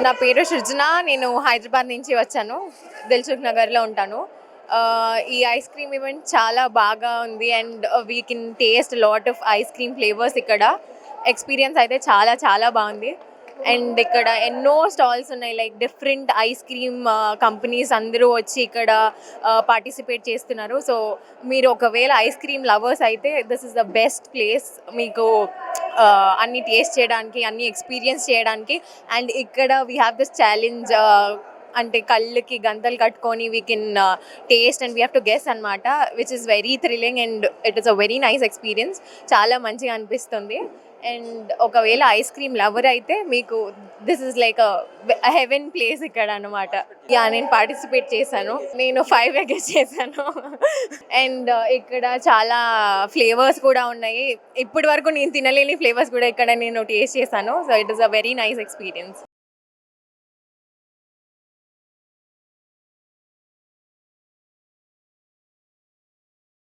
నా పేరు సృజన. నేను హైదరాబాద్ నుంచి వచ్చాను. దిల్సుఖ్ నగర్లో ఉంటాను. ఈ ఐస్ క్రీమ్ ఈవెంట్ చాలా బాగా ఉంది and we can taste lot of ice cream flavours ఇక్కడ. ఎక్స్పీరియన్స్ అయితే చాలా చాలా బాగుంది. అండ్ ఇక్కడ ఎన్నో స్టాల్స్ ఉన్నాయి, like different ice cream companies అందరూ వచ్చి ఇక్కడ పార్టిసిపేట్ చేస్తున్నారు. సో మీరు ఒకవేళ ఐస్ క్రీమ్ లవర్స్ అయితే this is the best place మీకు అన్ని టేస్ట్ చేయడానికి, అన్ని ఎక్స్పీరియన్స్ చేయడానికి. అండ్ ఇక్కడ వీ హ్యావ్ దిస్ ఛాలెంజ్, అంటే కళ్ళకి గంతలు కట్టుకొని we can taste and we have to guess అనమాట, which is very thrilling and it is a very nice experience. చాలా మంచిగా అనిపిస్తుంది. అండ్ ఒకవేళ ఐస్ క్రీమ్ లవర్ అయితే మీకు this is like heaven place ఇక్కడ అనమాట. నేను పార్టిసిపేట్ చేశాను. నేను 5 ఎగెస్ చేశాను. అండ్ ఇక్కడ చాలా ఫ్లేవర్స్ కూడా ఉన్నాయి. ఇప్పటి వరకు నేను తినలేని ఫ్లేవర్స్ కూడా ఇక్కడ నేను టేస్ట్ చేశాను. So it is a very nice experience.